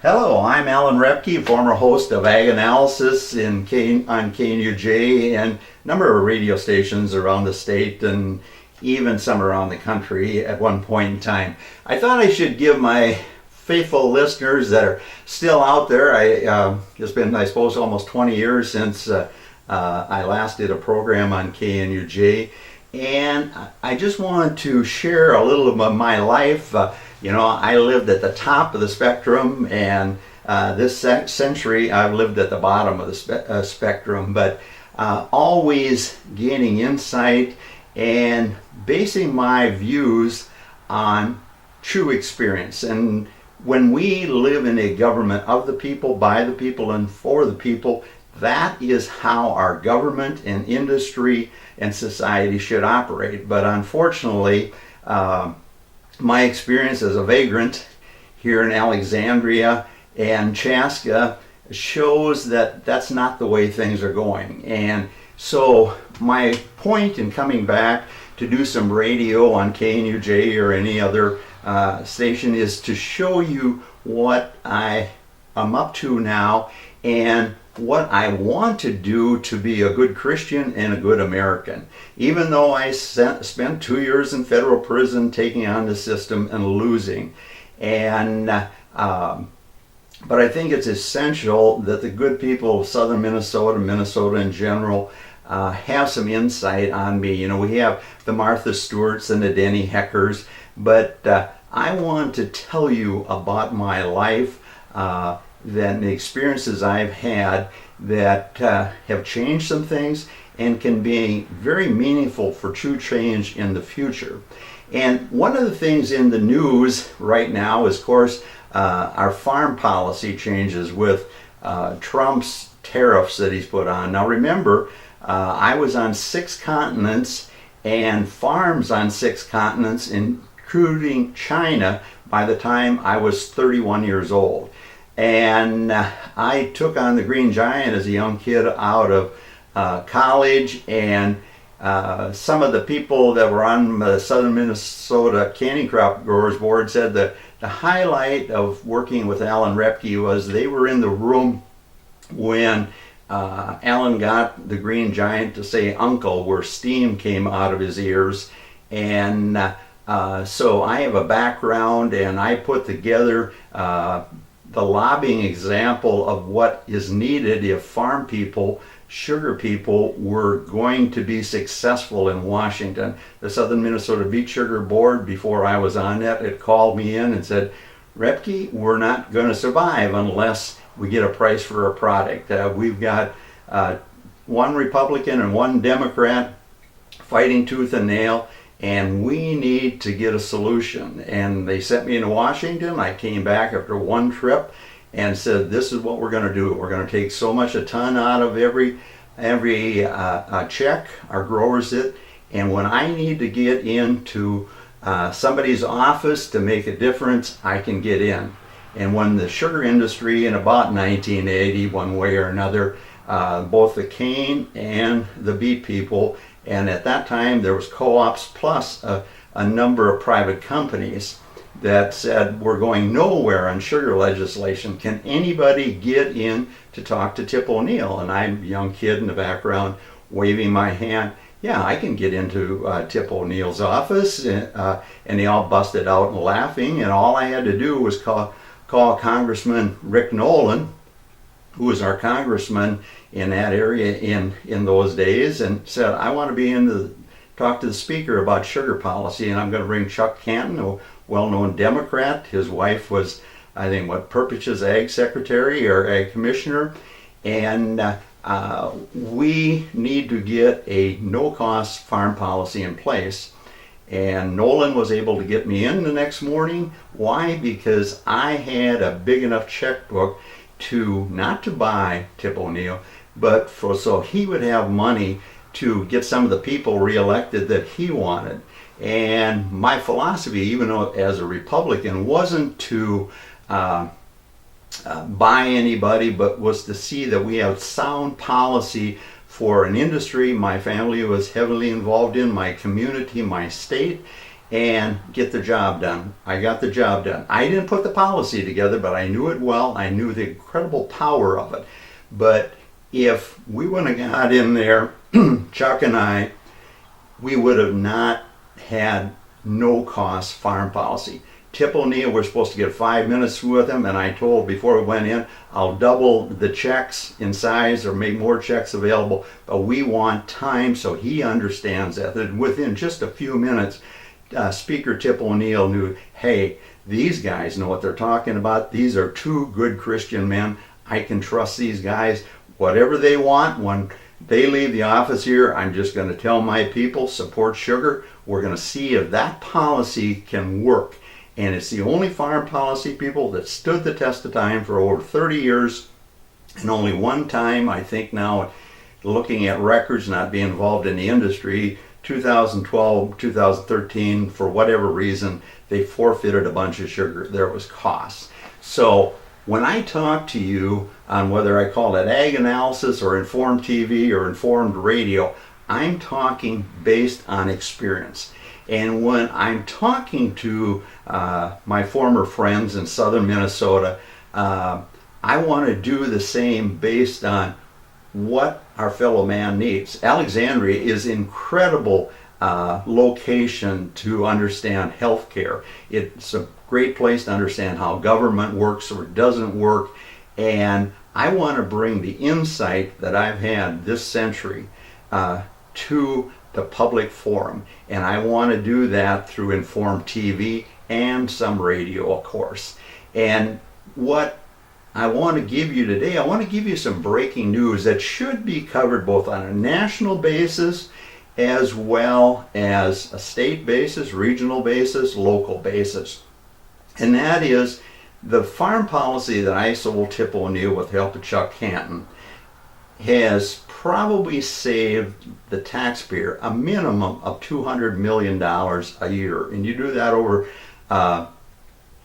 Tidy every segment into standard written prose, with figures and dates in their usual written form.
Hello, I'm Alan Roebke, former host of Ag Analysis on KNUJ and a number of radio stations around the state and even some around the country at one point in time. I thought I should give my faithful listeners that are still out there, it's been, I suppose, almost 20 years since I last did a program on KNUJ, and I just wanted to share a little of my life. I lived at the top of the spectrum, and this century I've lived at the bottom of the spectrum, but always gaining insight and basing my views on true experience. And when we live in a government of the people, by the people, and for the people, that is how our government and industry and society should operate. But unfortunately, my experience as a vagrant here in Alexandria and Chaska shows that that's not the way things are going. And so my point in coming back to do some radio on KNUJ or any other station is to show you what I am up to now and what I want to do to be a good Christian and a good American. Even though I spent 2 years in federal prison taking on the system and losing. But I think it's essential that the good people of southern Minnesota in general, have some insight on me. We have the Martha Stewarts and the Denny Heckers, but I want to tell you about my life, the experiences I've had that have changed some things and can be very meaningful for true change in the future. And one of the things in the news right now is, of course, our farm policy changes with Trump's tariffs that he's put on. Now remember, I was on 6 continents and farms on 6 continents, including China, by the time I was 31 years old. And I took on the Green Giant as a young kid out of college, and some of the people that were on the Southern Minnesota Canning Crop Growers Board said that the highlight of working with Alan Roebke was they were in the room when Alan got the Green Giant to say uncle, where steam came out of his ears. And so I have a background, and I put together the lobbying example of what is needed if farm people, sugar people, were going to be successful in Washington. The Southern Minnesota Beet Sugar Board, before I was on that, it called me in and said, Rebkey, we're not going to survive unless we get a price for our product. We've got one Republican and one Democrat fighting tooth and nail, and we need to get a solution. And they sent me into Washington. I came back after one trip and said, this is what we're going to do. We're going to take so much a ton out of every check our growers did. And when I need to get into somebody's office to make a difference, I can get in. And when the sugar industry in about 1980, one way or another, both the cane and the beet people, and at that time there was co-ops plus a number of private companies that said, we're going nowhere on sugar legislation. Can anybody get in to talk to Tip O'Neill? And I'm a young kid in the background waving my hand. Yeah, I can get into Tip O'Neill's office. And they all busted out and laughing. And all I had to do was call Congressman Rick Nolan, who was our congressman in that area in those days, and said, I want to be in to talk to the speaker about sugar policy, and I'm going to bring Chuck Canton, a well-known Democrat. His wife was, I think, Perpich's ag secretary or ag commissioner, and we need to get a no-cost farm policy in place. And Nolan was able to get me in the next morning. Why? Because I had a big enough checkbook to not to buy Tip O'Neill, but so he would have money to get some of the people reelected that he wanted. And my philosophy, even though as a Republican, wasn't to buy anybody, but was to see that we have sound policy for an industry my family was heavily involved in, my community, my state, and get the job done. I got the job done. I didn't put the policy together, but I knew it well. I knew the incredible power of it. But if we wouldn't have got in there, Chuck and I, we would have not had no cost farm policy. Tip O'Neill, we're supposed to get 5 minutes with him, and I told before we went in, I'll double the checks in size or make more checks available, but we want time so he understands that. And within just a few minutes, Speaker Tip O'Neill knew, hey, these guys know what they're talking about. These are two good Christian men. I can trust these guys. Whatever they want, when they leave the office here, I'm just going to tell my people, support sugar. We're going to see if that policy can work. And it's the only farm policy, people, that stood the test of time for over 30 years. And only one time, I think now, looking at records, not being involved in the industry, 2012, 2013, for whatever reason, they forfeited a bunch of sugar. There was costs. So when I talk to you on whether I call it ag analysis or informed TV or informed radio, I'm talking based on experience. And when I'm talking to my former friends in southern Minnesota, I want to do the same based on what our fellow man needs. Alexandria is incredible location to understand healthcare. It's a great place to understand how government works or doesn't work, and I want to bring the insight that I've had this century to the public forum, and I want to do that through informed TV and some radio, of course. And what I want to give you today, I want to give you some breaking news that should be covered both on a national basis as well as a state basis, regional basis, local basis. And that is the farm policy that I sold Tip O'Neill with the help of Chuck Canton has probably saved the taxpayer a minimum of $200 million a year. And you do that over a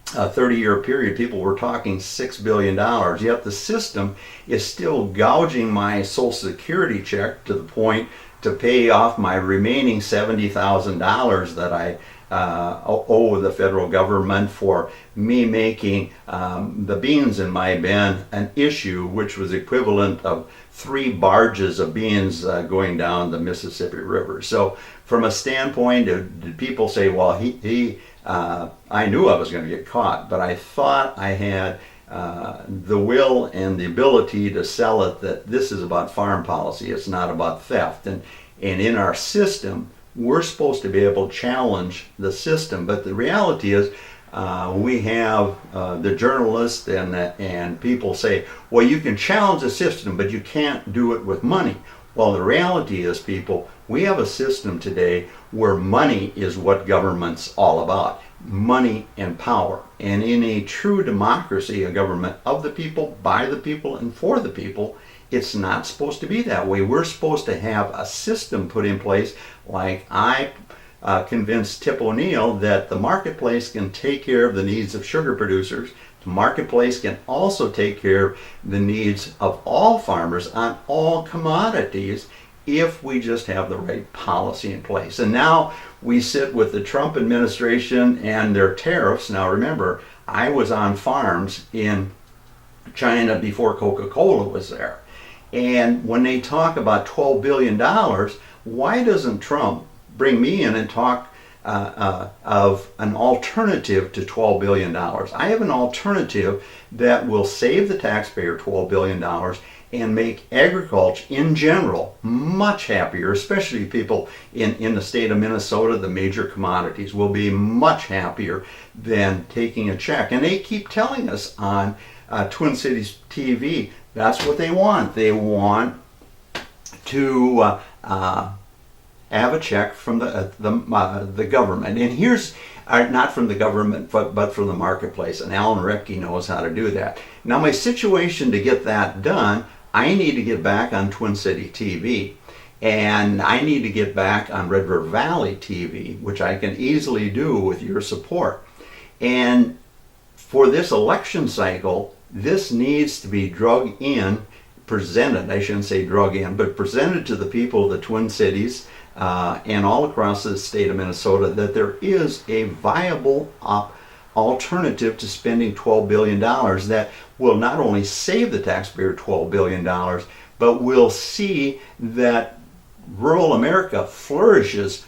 30-year period, people were talking $6 billion. Yet the system is still gouging my Social Security check to the point to pay off my remaining $70,000 that I owe the federal government for me making the beans in my bin an issue, which was equivalent of 3 barges of beans going down the Mississippi River. So from a standpoint of, did people say, well, I knew I was going to get caught, but I thought I had the will and the ability to sell it, that this is about farm policy, it's not about theft. And in our system, we're supposed to be able to challenge the system, but the reality is we have the journalists and people say, well, you can challenge the system, but you can't do it with money. Well, the reality is, people, we have a system today where money is what government's all about. Money and power. And in a true democracy, a government of the people, by the people, and for the people, it's not supposed to be that way. We're supposed to have a system put in place, like I convinced Tip O'Neill that the marketplace can take care of the needs of sugar producers. The marketplace can also take care of the needs of all farmers on all commodities if we just have the right policy in place. And now we sit with the Trump administration and their tariffs. Now remember, I was on farms in China before Coca-Cola was there. And when they talk about $12 billion, why doesn't Trump bring me in and talk of an alternative to $12 billion? I have an alternative that will save the taxpayer $12 billion and make agriculture in general much happier, especially people in the state of Minnesota. The major commodities will be much happier than taking a check. And they keep telling us on Twin Cities TV, that's what they want. They want to have a check from the government. And here's, not from the government, but from the marketplace. And Alan Roebke knows how to do that. Now my situation to get that done, I need to get back on Twin City TV. And I need to get back on Red River Valley TV, which I can easily do with your support. And for this election cycle, this needs to be presented, I shouldn't say drug in, but presented to the people of the Twin Cities, and all across the state of Minnesota that there is a viable alternative to spending $12 billion that will not only save the taxpayer $12 billion, but will see that rural America flourishes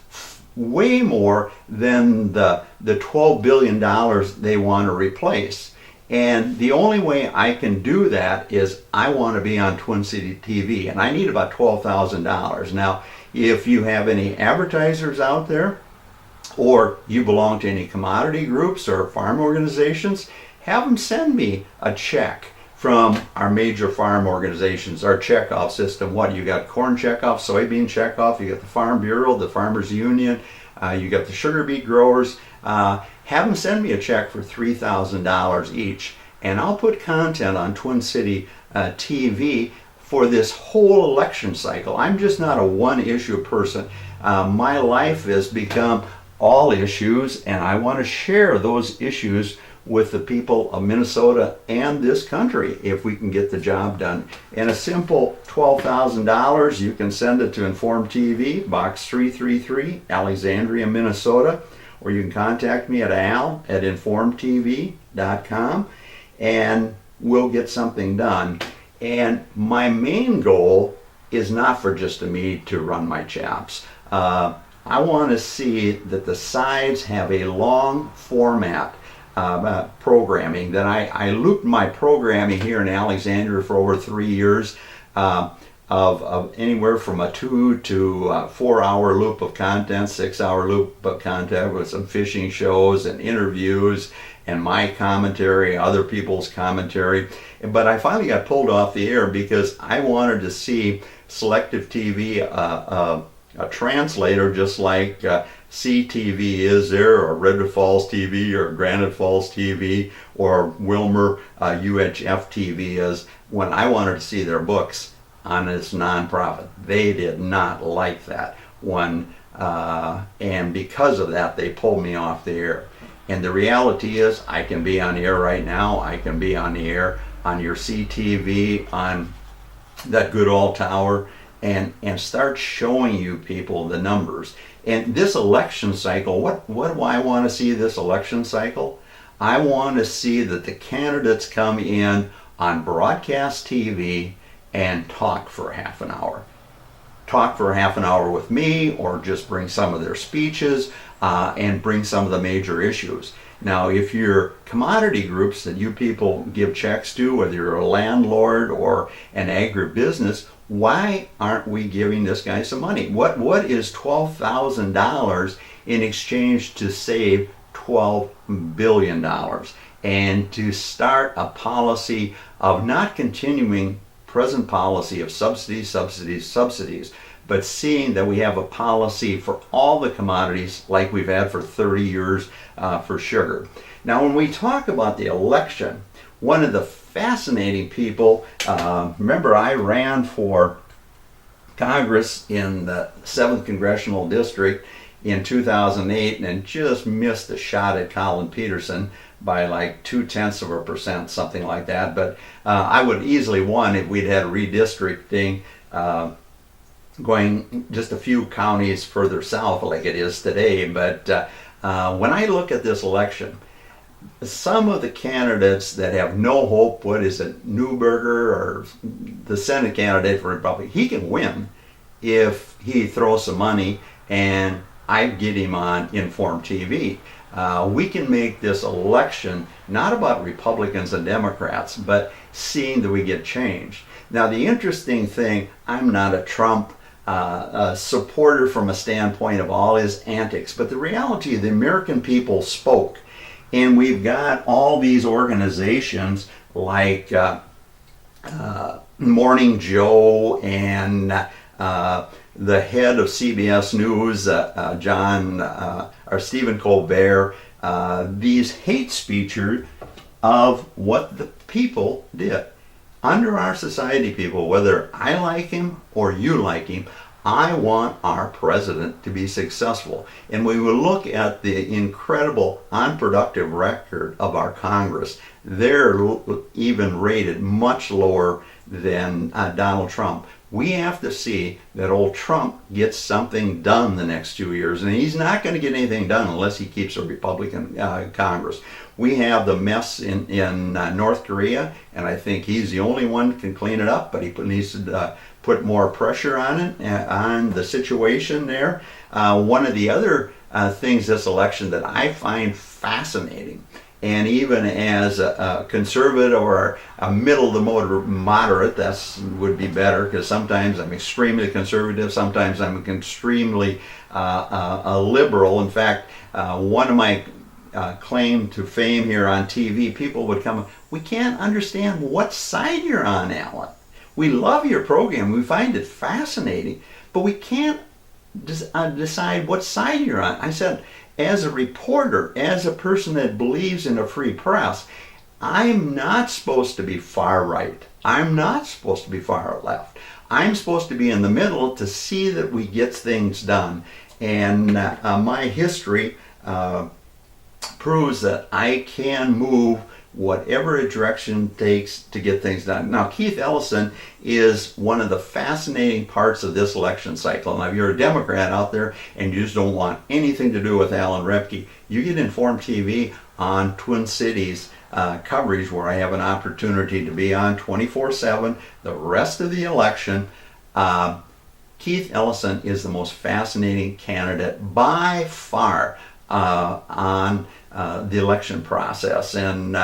way more than the $12 billion they want to replace. And the only way I can do that is I want to be on Twin City TV, and I need about $12,000. Now, if you have any advertisers out there, or you belong to any commodity groups or farm organizations, have them send me a check from our major farm organizations, our checkoff system. What, you got corn checkoff, soybean checkoff, you got the Farm Bureau, the Farmers Union, you got the sugar beet growers. Have them send me a check for $3,000 each, and I'll put content on Twin City TV for this whole election cycle. I'm just not a one-issue person. My life has become all issues, and I want to share those issues with the people of Minnesota and this country if we can get the job done. And a simple $12,000, you can send it to Inform TV, Box 333, Alexandria, Minnesota, or you can contact me at al@informtv.com, and we'll get something done. And my main goal is not for just me to run my chaps. I want to see that the sides have a long format programming. That I looped my programming here in Alexandria for over 3 years, of anywhere from a 2 to 4 hour loop of content, 6 hour loop of content with some fishing shows and interviews and my commentary, other people's commentary. But I finally got pulled off the air because I wanted to see selective TV, a translator, just like CTV is there, or Redwood Falls TV, or Granite Falls TV, or Wilmer UHF TV is, when I wanted to see their books on this nonprofit. They did not like that one, and because of that, they pulled me off the air. And the reality is, I can be on the air right now. I can be on the air on your CTV, on that good old tower, and start showing you people the numbers. And this election cycle, what do I want to see this election cycle? I want to see that the candidates come in on broadcast TV and talk for half an hour. Talk for half an hour with me, or just bring some of their speeches and bring some of the major issues. Now, if you're commodity groups that you people give checks to, whether you're a landlord or an agribusiness, why aren't we giving this guy some money? What is $12,000 in exchange to save $12 billion? And to start a policy of not continuing present policy of subsidies, but seeing that we have a policy for all the commodities like we've had for 30 years for sugar. Now, when we talk about the election, one of the fascinating people, remember I ran for Congress in the 7th Congressional District in 2008 and just missed a shot at Colin Peterson by like 0.2%, something like that. But I would easily won if we'd had redistricting going just a few counties further south like it is today. But when I look at this election, some of the candidates that have no hope, what is it, Neuberger, or the Senate candidate for Republic, he can win if he throws some money and I get him on Inform TV. We can make this election not about Republicans and Democrats, but seeing that we get change. Now, the interesting thing, I'm not a Trump supporter from a standpoint of all his antics, but the reality, the American people spoke. And we've got all these organizations like Morning Joe and the head of CBS News, Stephen Colbert, these hate speeches of what the people did. Under our society, people, whether I like him or you like him, I want our president to be successful. And we will look at the incredible unproductive record of our Congress. They're even rated much lower than Donald Trump. We have to see that old Trump gets something done the next 2 years, and he's not going to get anything done unless he keeps a Republican Congress. We have the mess in North Korea, and I think he's the only one who can clean it up, but he needs to put more pressure on it, on the situation there. One of the other things this election that I find fascinating, and even as a conservative or a middle to moderate, that would be better, because sometimes I'm extremely conservative, sometimes I'm extremely a liberal. In fact, one of my claim to fame here on TV, people would come, we can't understand what side you're on, Alan. We love your program, we find it fascinating, but we can't decide what side you're on. I said, as a reporter, as a person that believes in a free press, I'm not supposed to be far right. I'm not supposed to be far left. I'm supposed to be in the middle to see that we get things done. And my history proves that I can move whatever direction takes to get things done. Now, Keith Ellison is one of the fascinating parts of this election cycle. Now, if you're a Democrat out there and you just don't want anything to do with Alan Roebke, you get Informed TV on Twin Cities coverage, where I have an opportunity to be on 24/7 the rest of the election. Keith Ellison is the most fascinating candidate by far on the election process, and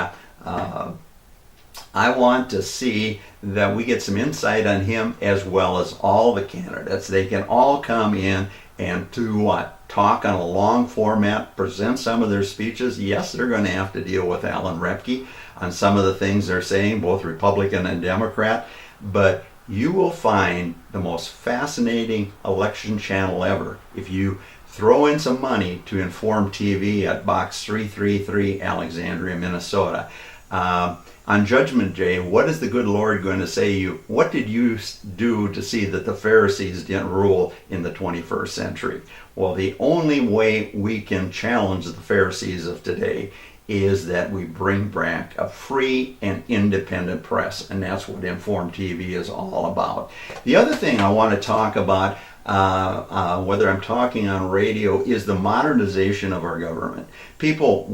I want to see that we get some insight on him as well as all the candidates. They can all come in and do what? Talk on a long format, present some of their speeches. Yes, they're going to have to deal with Alan Roebke on some of the things they're saying, both Republican and Democrat, but you will find the most fascinating election channel ever if you throw in some money to Inform TV at Box 333, Alexandria, Minnesota. On Judgment Day, what is the good Lord going to say to you? What did you do to see that the Pharisees didn't rule in the 21st century? Well, the only way we can challenge the Pharisees of today is that we bring back a free and independent press, and that's what Inform TV is all about. The other thing I want to talk about, whether I'm talking on radio, is the modernization of our government. People,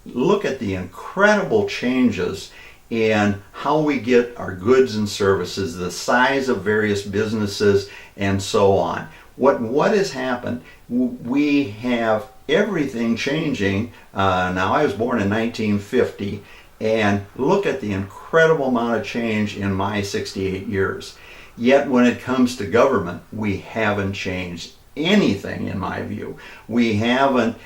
look at the incredible changes in how we get our goods and services, the size of various businesses, and so on. What has happened? We have everything changing. Now, I was born in 1950, and look at the incredible amount of change in my 68 years. Yet when it comes to government, we haven't changed anything, in my view. We haven't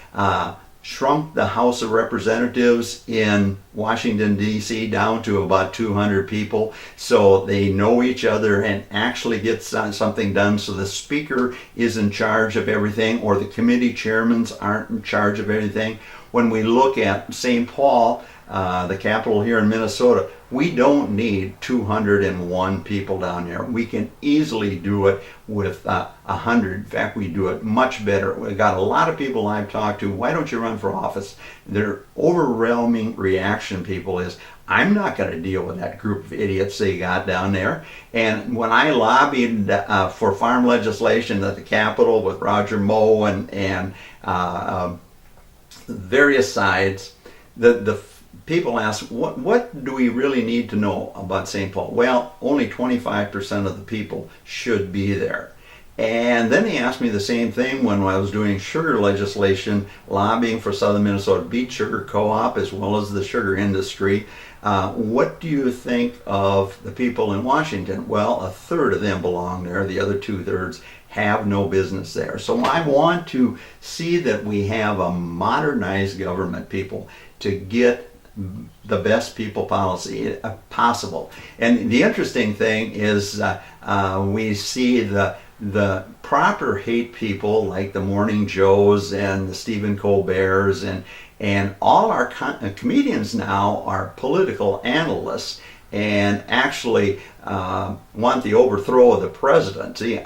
shrunk the House of Representatives in Washington, D.C. down to about 200 people, so they know each other and actually get something done, so the Speaker is in charge of everything, or the committee chairmen aren't in charge of everything. When we look at St. Paul, the capital here in Minnesota, we don't need 201 people down there. We can easily do it with 100. In fact, we do it much better. We've got a lot of people I've talked to, why don't you run for office? Their overwhelming reaction, people, is, I'm not going to deal with that group of idiots they got down there. And when I lobbied for farm legislation at the Capitol with Roger Moe and various sides, the people ask, what do we really need to know about St. Paul? Well, only 25% of the people should be there. And then they asked me the same thing when I was doing sugar legislation, lobbying for Southern Minnesota Beet Sugar Co-op as well as the sugar industry. What do you think of the people in Washington? Well, a third of them belong there. The other 2/3 have no business there. So I want to see that we have a modernized government, people, to get the best people policy possible. And the interesting thing is we see the proper hate people like the Morning Joes and the Stephen Colberts and all our comedians now are political analysts and actually want the overthrow of the president. See,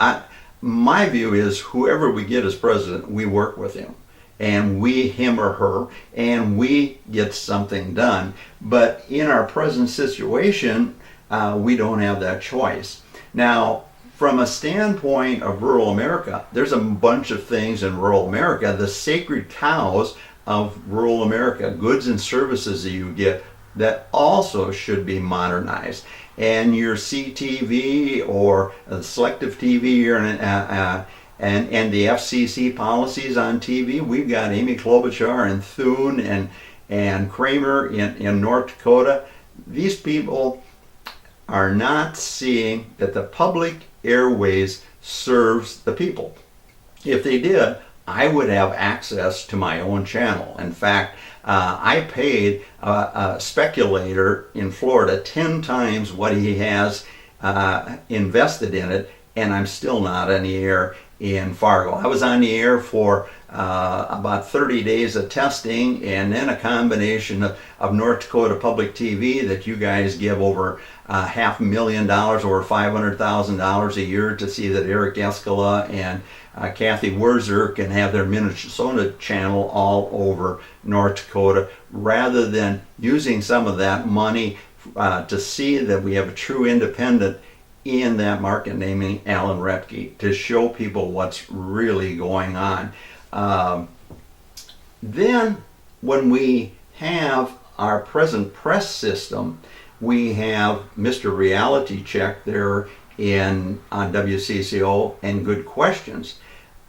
my view is whoever we get as president, we work with him. And him or her, and we get something done. But in our present situation, we don't have that choice. Now, from a standpoint of rural America, there's a bunch of things in rural America, the sacred cows of rural America, goods and services that you get, that also should be modernized. And your CTV or selective TV and the FCC policies on TV, we've got Amy Klobuchar and Thune and Kramer in North Dakota. These people are not seeing that the public airways serves the people. If they did, I would have access to my own channel. In fact, I paid a speculator in Florida 10 times what he has invested in it, and I'm still not on the air in Fargo. I was on the air for about 30 days of testing, and then a combination of North Dakota Public TV that you guys give over $500,000, over $500,000 a year to see that Eric Eskala and Kathy Wurzer can have their Minnesota channel all over North Dakota, rather than using some of that money to see that we have a true independent in that market, naming Alan Roebke, to show people what's really going on. Then when we have our present press system, we have Mr. Reality Check there on WCCO and Good Questions.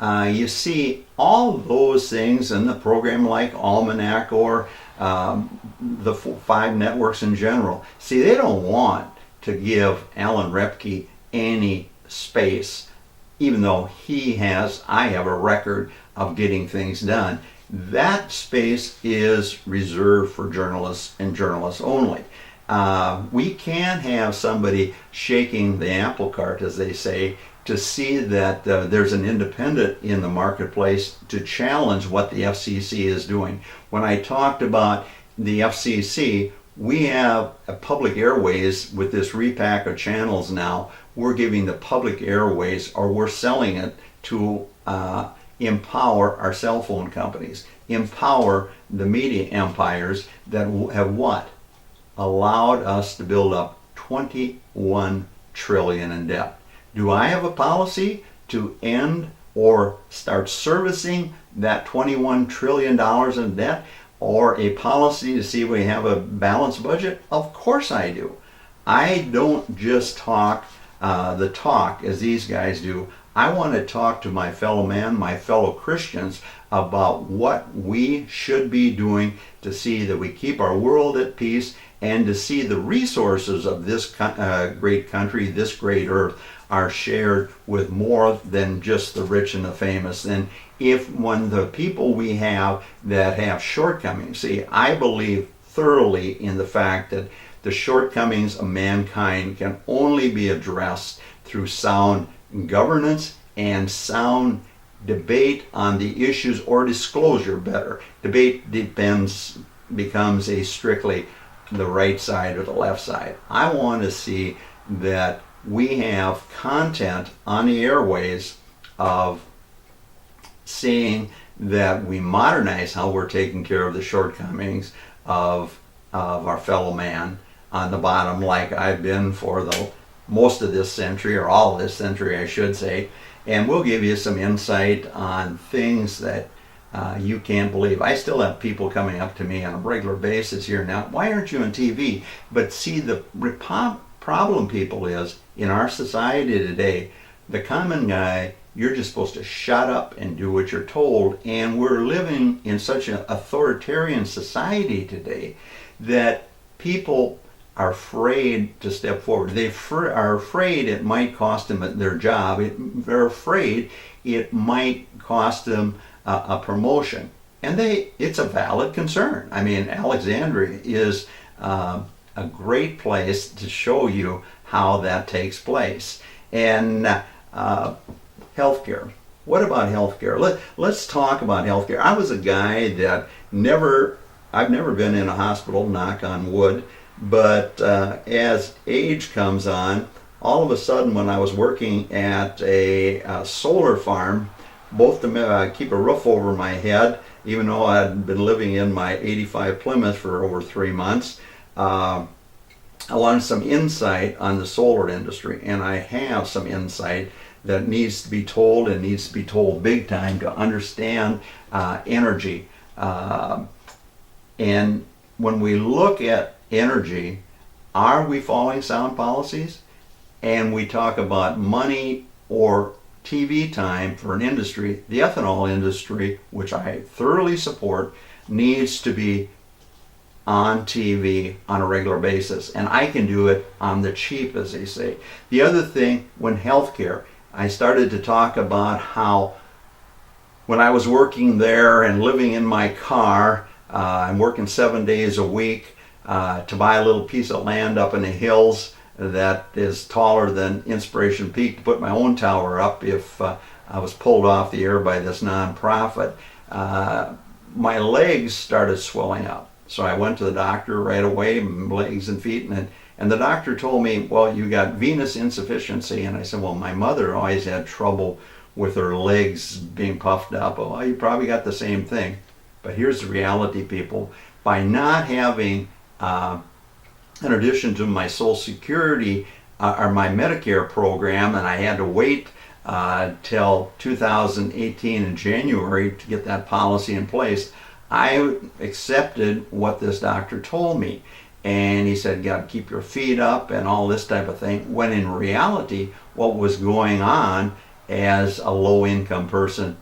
You see all those things in the program like Almanac or the 5 networks in general. See, they don't want to give Alan Roebke any space, even though I have a record of getting things done. That space is reserved for journalists and journalists only. We can't have somebody shaking the apple cart, as they say, to see that there's an independent in the marketplace to challenge what the FCC is doing. When I talked about the FCC, we have a public airways with this repack of channels now. We're giving the public airways, or we're selling it to empower our cell phone companies, empower the media empires that have what? Allowed us to build up $21 trillion in debt. Do I have a policy to end or start servicing that $21 trillion in debt, or a policy to see if we have a balanced budget? Of course I do. I don't just talk the talk as these guys do. I want to talk to my fellow man, my fellow Christians, about what we should be doing to see that we keep our world at peace, and to see the resources of this great country, this great earth, are shared with more than just the rich and the famous. And when the people we have that have shortcomings, see, I believe thoroughly in the fact that the shortcomings of mankind can only be addressed through sound governance and sound debate on the issues, or disclosure better. Debate becomes a strictly the right side or the left side. I want to see that we have content on the airways of seeing that we modernize how we're taking care of the shortcomings of our fellow man on the bottom, like I've been for most of this century, or all of this century I should say. And we'll give you some insight on things that you can't believe. I still have people coming up to me on a regular basis here now, why aren't you on TV? But see, the problem, people, is in our society today, the common guy, you're just supposed to shut up and do what you're told. And we're living in such an authoritarian society today that people are afraid to step forward. They are afraid it might cost them their job. They're afraid it might cost them a promotion. And it's a valid concern. I mean, Alexandria is a great place to show you how that takes place. And healthcare. What about healthcare? Let's talk about healthcare. I was a guy that I've never been in a hospital, knock on wood, but as age comes on, all of a sudden when I was working at a solar farm, both to keep a roof over my head, even though I'd been living in my 85 Plymouth for over 3 months, I wanted some insight on the solar industry, and I have some insight that needs to be told, and needs to be told big time, to understand energy. And when we look at energy, are we following sound policies? And we talk about money or TV time for an industry. The ethanol industry, which I thoroughly support, needs to be on TV on a regular basis, and I can do it on the cheap, as they say. The other thing, when healthcare, I started to talk about how when I was working there and living in my car, I'm working 7 days a week to buy a little piece of land up in the hills that is taller than Inspiration Peak to put my own tower up if I was pulled off the air by this nonprofit. My legs started swelling up. So I went to the doctor right away, legs and feet, and the doctor told me, well, you got venous insufficiency. And I said, well, my mother always had trouble with her legs being puffed up. Oh, well, you probably got the same thing. But here's the reality, people. By not having, in addition to my Social Security or my Medicare program, and I had to wait till 2018 in January to get that policy in place, I accepted what this doctor told me. And he said, you got to keep your feet up and all this type of thing. When in reality, what was going on as a low-income person,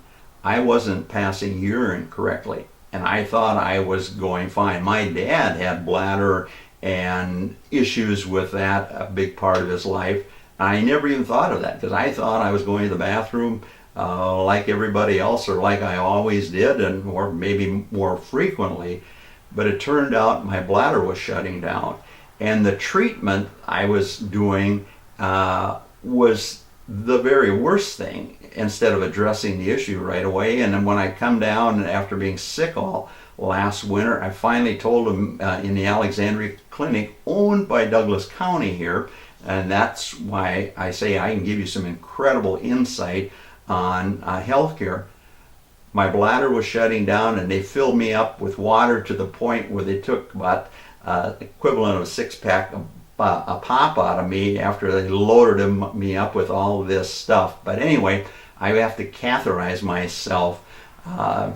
I wasn't passing urine correctly. And I thought I was going fine. My dad had bladder and issues with that, a big part of his life. I never even thought of that, because I thought I was going to the bathroom like everybody else, or like I always did, or maybe more frequently. But it turned out my bladder was shutting down, and the treatment I was doing was the very worst thing, instead of addressing the issue right away. And then when I come down after being sick all last winter, I finally told him in the Alexandria Clinic, owned by Douglas County here, and that's why I say I can give you some incredible insight on healthcare. My bladder was shutting down, and they filled me up with water to the point where they took about equivalent of a six-pack a pop out of me after they loaded me up with all this stuff. But anyway, I have to catheterize myself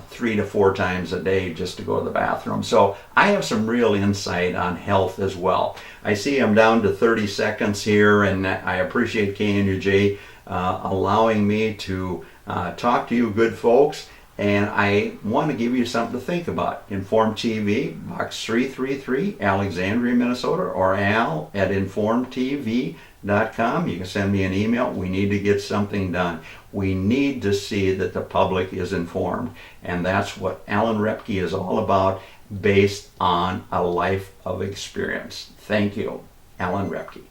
3 to 4 times a day just to go to the bathroom. So I have some real insight on health as well. I see I'm down to 30 seconds here, and I appreciate KNUJ allowing me to talk to you good folks. And I want to give you something to think about. Informed TV, Box 333, Alexandria, Minnesota, or al@informedtv.com. You can send me an email. We need to get something done. We need to see that the public is informed. And that's what Alan Roebke is all about, based on a life of experience. Thank you, Alan Roebke.